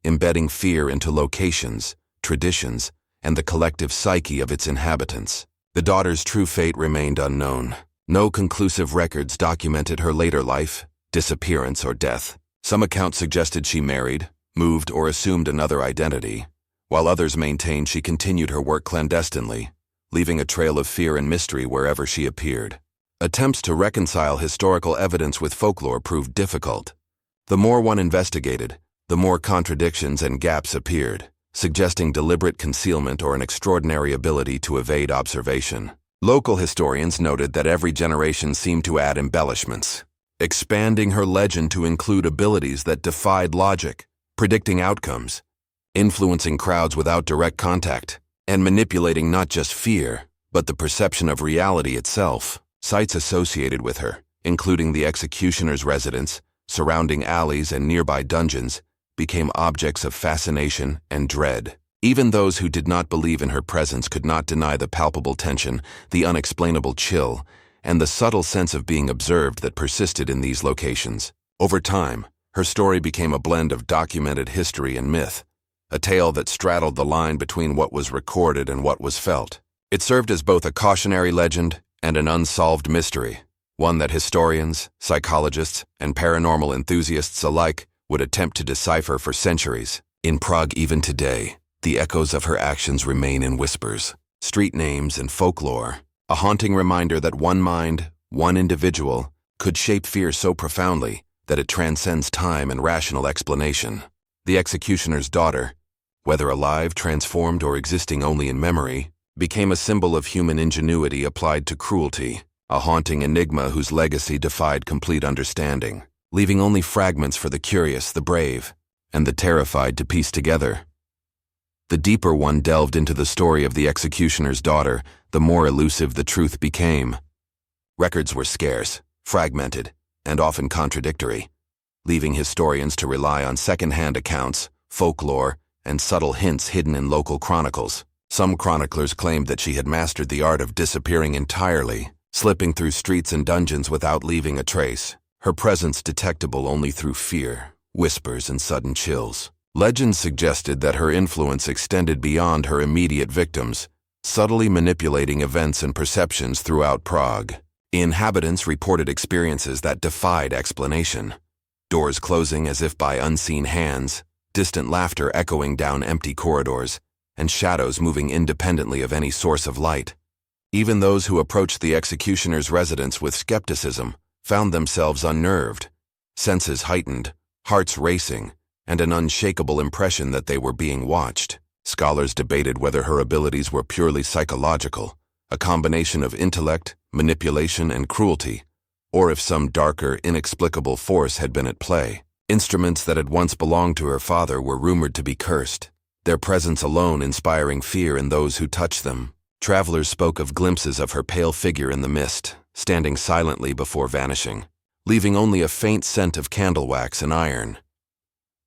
embedding fear into locations, traditions, and the collective psyche of its inhabitants. The daughter's true fate remained unknown. No conclusive records documented her later life, disappearance, or death. Some accounts suggested she married, moved, or assumed another identity, while others maintained she continued her work clandestinely, leaving a trail of fear and mystery wherever she appeared. Attempts to reconcile historical evidence with folklore proved difficult. The more one investigated, the more contradictions and gaps appeared, suggesting deliberate concealment or an extraordinary ability to evade observation. Local historians noted that every generation seemed to add embellishments, expanding her legend to include abilities that defied logic, predicting outcomes, influencing crowds without direct contact, and manipulating not just fear, but the perception of reality itself. Sites associated with her, including the executioner's residence, surrounding alleys, and nearby dungeons, became objects of fascination and dread. Even those who did not believe in her presence could not deny the palpable tension, the unexplainable chill, and the subtle sense of being observed that persisted in these locations. Over time, her story became a blend of documented history and myth, a tale that straddled the line between what was recorded and what was felt. It served as both a cautionary legend and an unsolved mystery, one that historians, psychologists, and paranormal enthusiasts alike would attempt to decipher for centuries. In Prague even today, the echoes of her actions remain in whispers, street names, and folklore, a haunting reminder that one mind, one individual, could shape fear so profoundly that it transcends time and rational explanation. The executioner's daughter, whether alive, transformed, or existing only in memory, became a symbol of human ingenuity applied to cruelty, a haunting enigma whose legacy defied complete understanding, leaving only fragments for the curious, the brave, and the terrified to piece together. The deeper one delved into the story of the executioner's daughter, the more elusive the truth became. Records were scarce, fragmented, and often contradictory, leaving historians to rely on second-hand accounts, folklore, and subtle hints hidden in local chronicles. Some chroniclers claimed that she had mastered the art of disappearing entirely, slipping through streets and dungeons without leaving a trace, her presence detectable only through fear, whispers, and sudden chills. Legends suggested that her influence extended beyond her immediate victims, subtly manipulating events and perceptions throughout Prague. Inhabitants reported experiences that defied explanation. Doors closing as if by unseen hands, distant laughter echoing down empty corridors, and shadows moving independently of any source of light. Even those who approached the executioner's residence with skepticism found themselves unnerved, senses heightened, hearts racing, and an unshakable impression that they were being watched. Scholars debated whether her abilities were purely psychological, a combination of intellect, manipulation, and cruelty, or if some darker, inexplicable force had been at play. Instruments that had once belonged to her father were rumored to be cursed, their presence alone inspiring fear in those who touched them. Travelers spoke of glimpses of her pale figure in the mist, standing silently before vanishing, leaving only a faint scent of candle wax and iron.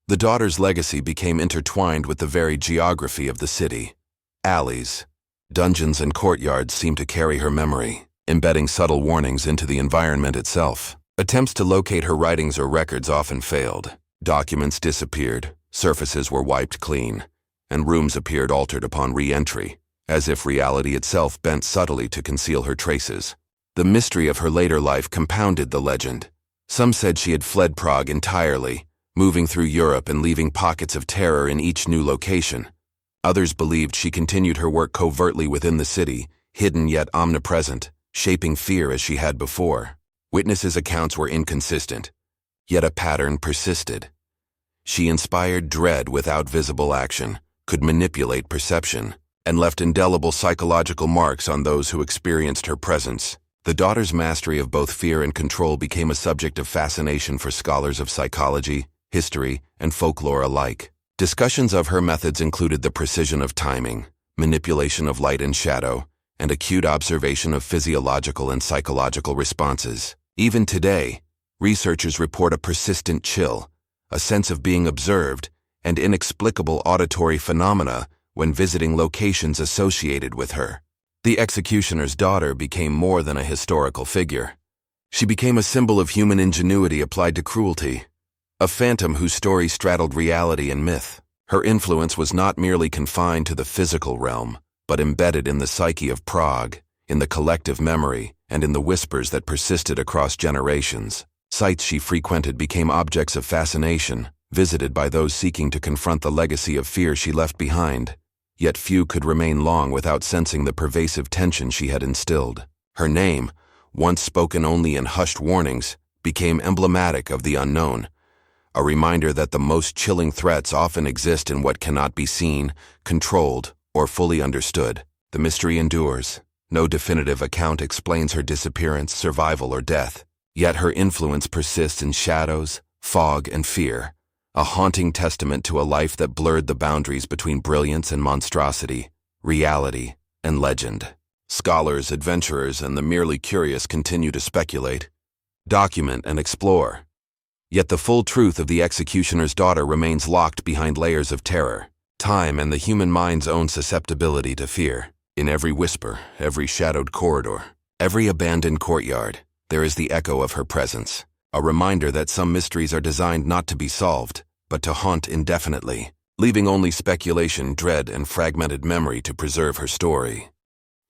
The daughter's legacy became intertwined with the very geography of the city. Alleys, dungeons, and courtyards seemed to carry her memory, embedding subtle warnings into the environment itself. Attempts to locate her writings or records often failed. Documents disappeared, surfaces were wiped clean, and rooms appeared altered upon re-entry, as if reality itself bent subtly to conceal her traces. The mystery of her later life compounded the legend. Some said she had fled Prague entirely, moving through Europe and leaving pockets of terror in each new location. Others believed she continued her work covertly within the city, hidden yet omnipresent, shaping fear as she had before. Witnesses' accounts were inconsistent, yet a pattern persisted. She inspired dread without visible action, could manipulate perception, and left indelible psychological marks on those who experienced her presence. The daughter's mastery of both fear and control became a subject of fascination for scholars of psychology, history, and folklore alike. Discussions of her methods included the precision of timing, manipulation of light and shadow, and acute observation of physiological and psychological responses. Even today, researchers report a persistent chill, a sense of being observed, and inexplicable auditory phenomena when visiting locations associated with her. The executioner's daughter became more than a historical figure. She became a symbol of human ingenuity applied to cruelty, a phantom whose story straddled reality and myth. Her influence was not merely confined to the physical realm, but embedded in the psyche of Prague, in the collective memory, and in the whispers that persisted across generations. Sites she frequented became objects of fascination, visited by those seeking to confront the legacy of fear she left behind. Yet few could remain long without sensing the pervasive tension she had instilled. Her name, once spoken only in hushed warnings, became emblematic of the unknown, a reminder that the most chilling threats often exist in what cannot be seen, controlled, or fully understood. The mystery endures. No definitive account explains her disappearance, survival, or death. Yet her influence persists in shadows, fog, and fear, a haunting testament to a life that blurred the boundaries between brilliance and monstrosity, reality and legend. Scholars, adventurers, and the merely curious continue to speculate, document, and explore. Yet the full truth of the executioner's daughter remains locked behind layers of terror, time, and the human mind's own susceptibility to fear. In every whisper, every shadowed corridor, every abandoned courtyard, there is the echo of her presence, a reminder that some mysteries are designed not to be solved, but to haunt indefinitely, leaving only speculation, dread, and fragmented memory to preserve her story.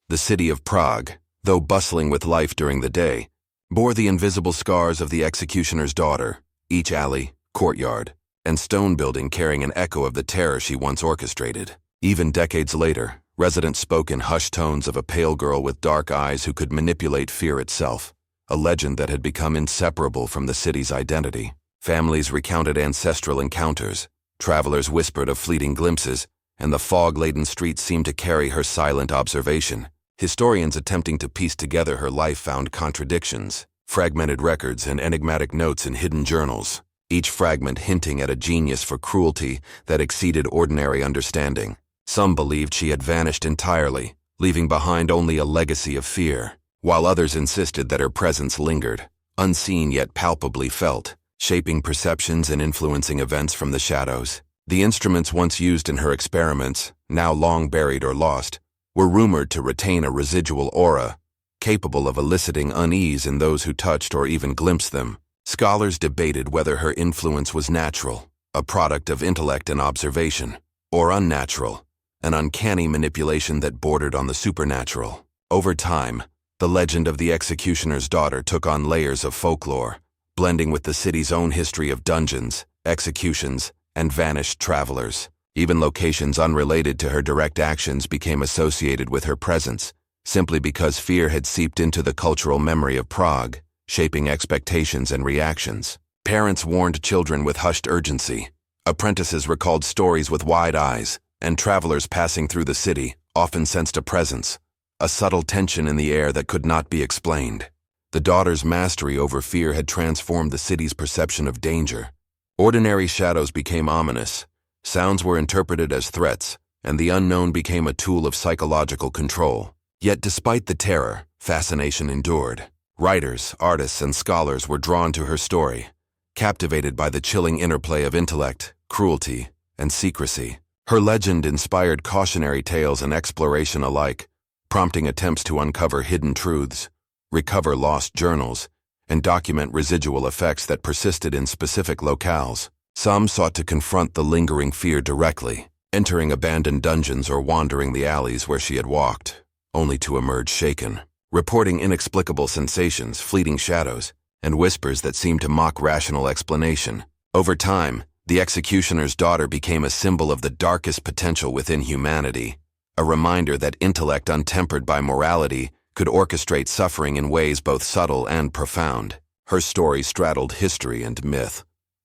The city of Prague, though bustling with life during the day, bore the invisible scars of the executioner's daughter, each alley, courtyard, and stone building carrying an echo of the terror she once orchestrated. Even decades later, residents spoke in hushed tones of a pale girl with dark eyes who could manipulate fear itself, a legend that had become inseparable from the city's identity. Families recounted ancestral encounters, travelers whispered of fleeting glimpses, and the fog-laden streets seemed to carry her silent observation. Historians attempting to piece together her life found contradictions, fragmented records, and enigmatic notes in hidden journals, each fragment hinting at a genius for cruelty that exceeded ordinary understanding. Some believed she had vanished entirely, leaving behind only a legacy of fear, while others insisted that her presence lingered, unseen yet palpably felt, shaping perceptions and influencing events from the shadows. The instruments once used in her experiments, now long buried or lost, were rumored to retain a residual aura, capable of eliciting unease in those who touched or even glimpsed them. Scholars debated whether her influence was natural, a product of intellect and observation, or unnatural, an uncanny manipulation that bordered on the supernatural. Over time, the legend of the executioner's daughter took on layers of folklore, blending with the city's own history of dungeons, executions, and vanished travelers. Even locations unrelated to her direct actions became associated with her presence, simply because fear had seeped into the cultural memory of Prague, shaping expectations and reactions. Parents warned children with hushed urgency. Apprentices recalled stories with wide eyes, and travelers passing through the city often sensed a presence, a subtle tension in the air that could not be explained. The daughter's mastery over fear had transformed the city's perception of danger. Ordinary shadows became ominous, sounds were interpreted as threats, and the unknown became a tool of psychological control. Yet despite the terror, fascination endured. Writers, artists, and scholars were drawn to her story, captivated by the chilling interplay of intellect, cruelty, and secrecy. Her legend inspired cautionary tales and exploration alike, prompting attempts to uncover hidden truths, recover lost journals, and document residual effects that persisted in specific locales. Some sought to confront the lingering fear directly, entering abandoned dungeons or wandering the alleys where she had walked, only to emerge shaken, reporting inexplicable sensations, fleeting shadows, and whispers that seemed to mock rational explanation. Over time, the executioner's daughter became a symbol of the darkest potential within humanity, a reminder that intellect untempered by morality could orchestrate suffering in ways both subtle and profound. Her story straddled history and myth,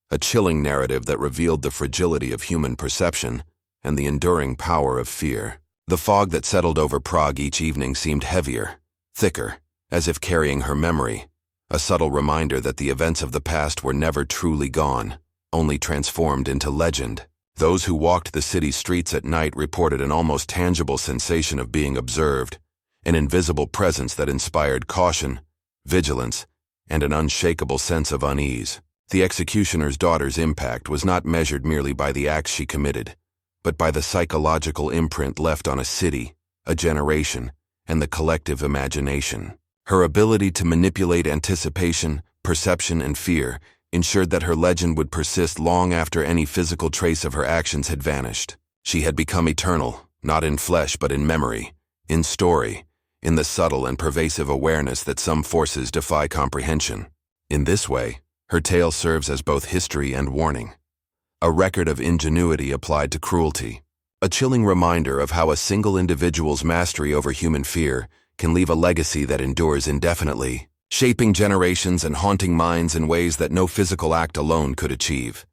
a chilling narrative that revealed the fragility of human perception and the enduring power of fear. The fog that settled over Prague each evening seemed heavier, thicker, as if carrying her memory, a subtle reminder that the events of the past were never truly gone, only transformed into legend. Those who walked the city's streets at night reported an almost tangible sensation of being observed, an invisible presence that inspired caution, vigilance, and an unshakable sense of unease. The executioner's daughter's impact was not measured merely by the acts she committed, but by the psychological imprint left on a city, a generation, and the collective imagination. Her ability to manipulate anticipation, perception, and fear ensured that her legend would persist long after any physical trace of her actions had vanished. She had become eternal, not in flesh but in memory, in story, in the subtle and pervasive awareness that some forces defy comprehension. In this way, her tale serves as both history and warning, a record of ingenuity applied to cruelty, a chilling reminder of how a single individual's mastery over human fear can leave a legacy that endures indefinitely, shaping generations and haunting minds in ways that no physical act alone could achieve.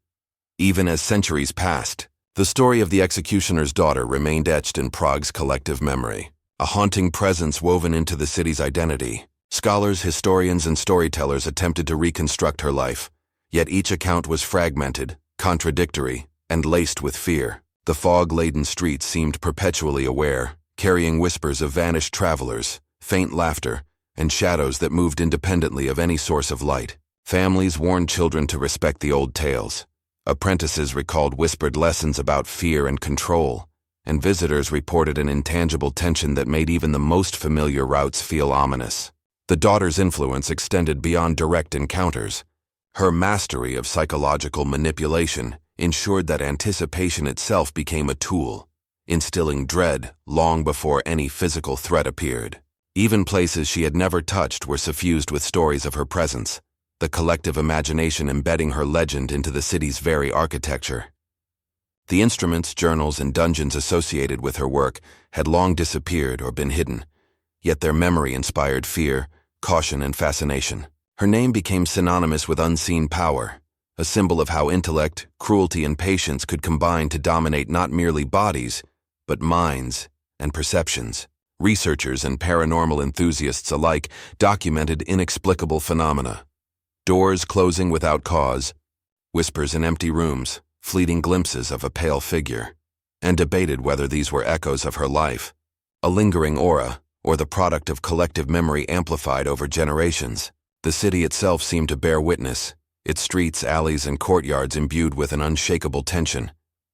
Even as centuries passed, the story of the executioner's daughter remained etched in Prague's collective memory, a haunting presence woven into the city's identity. Scholars, historians, and storytellers attempted to reconstruct her life, yet each account was fragmented, contradictory, and laced with fear. The fog-laden streets seemed perpetually aware, carrying whispers of vanished travelers, faint laughter, and shadows that moved independently of any source of light. Families warned children to respect the old tales. Apprentices recalled whispered lessons about fear and control, and visitors reported an intangible tension that made even the most familiar routes feel ominous. The daughter's influence extended beyond direct encounters. Her mastery of psychological manipulation ensured that anticipation itself became a tool, instilling dread long before any physical threat appeared. Even places she had never touched were suffused with stories of her presence, the collective imagination embedding her legend into the city's very architecture. The instruments, journals, and dungeons associated with her work had long disappeared or been hidden, yet their memory inspired fear, caution, and fascination. Her name became synonymous with unseen power, a symbol of how intellect, cruelty, and patience could combine to dominate not merely bodies, but minds and perceptions. Researchers and paranormal enthusiasts alike documented inexplicable phenomena. Doors closing without cause, whispers in empty rooms, fleeting glimpses of a pale figure, and debated whether these were echoes of her life, a lingering aura, or the product of collective memory amplified over generations. The city itself seemed to bear witness, its streets, alleys, and courtyards imbued with an unshakable tension,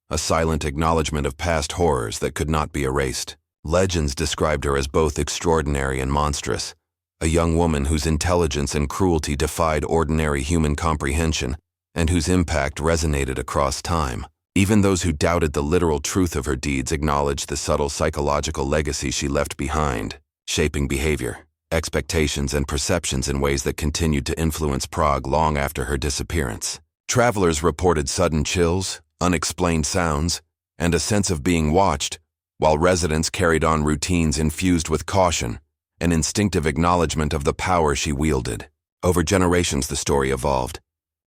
a silent acknowledgement of past horrors that could not be erased. Legends described her as both extraordinary and monstrous, a young woman whose intelligence and cruelty defied ordinary human comprehension, and whose impact resonated across time. Even those who doubted the literal truth of her deeds acknowledged the subtle psychological legacy she left behind, shaping behavior, expectations, and perceptions in ways that continued to influence Prague long after her disappearance. Travelers reported sudden chills, unexplained sounds, and a sense of being watched, while residents carried on routines infused with caution, an instinctive acknowledgement of the power she wielded. Over generations, the story evolved,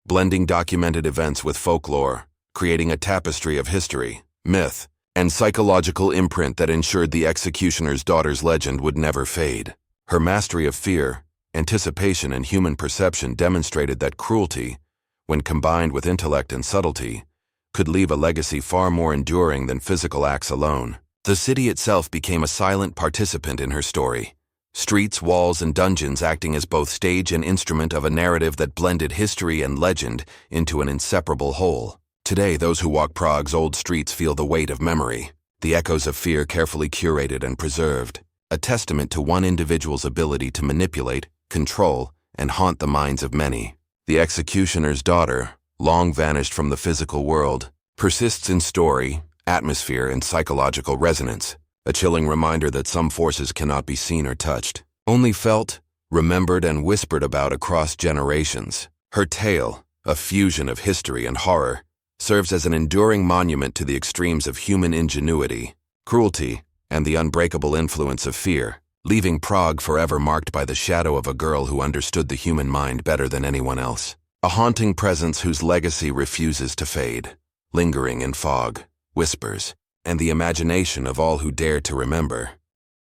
blending documented events with folklore, creating a tapestry of history, myth, and psychological imprint that ensured the executioner's daughter's legend would never fade. Her mastery of fear, anticipation, and human perception demonstrated that cruelty, when combined with intellect and subtlety, could leave a legacy far more enduring than physical acts alone. The city itself became a silent participant in her story, streets, walls, and dungeons acting as both stage and instrument of a narrative that blended history and legend into an inseparable whole. Today, those who walk Prague's old streets feel the weight of memory, the echoes of fear carefully curated and preserved, a testament to one individual's ability to manipulate, control, and haunt the minds of many. The executioner's daughter, long vanished from the physical world, persists in story, atmosphere, and psychological resonance, a chilling reminder that some forces cannot be seen or touched, only felt, remembered, and whispered about across generations. Her tale, a fusion of history and horror, serves as an enduring monument to the extremes of human ingenuity, cruelty, and the unbreakable influence of fear, leaving Prague forever marked by the shadow of a girl who understood the human mind better than anyone else. A haunting presence whose legacy refuses to fade, lingering in fog, whispers, and the imagination of all who dare to remember.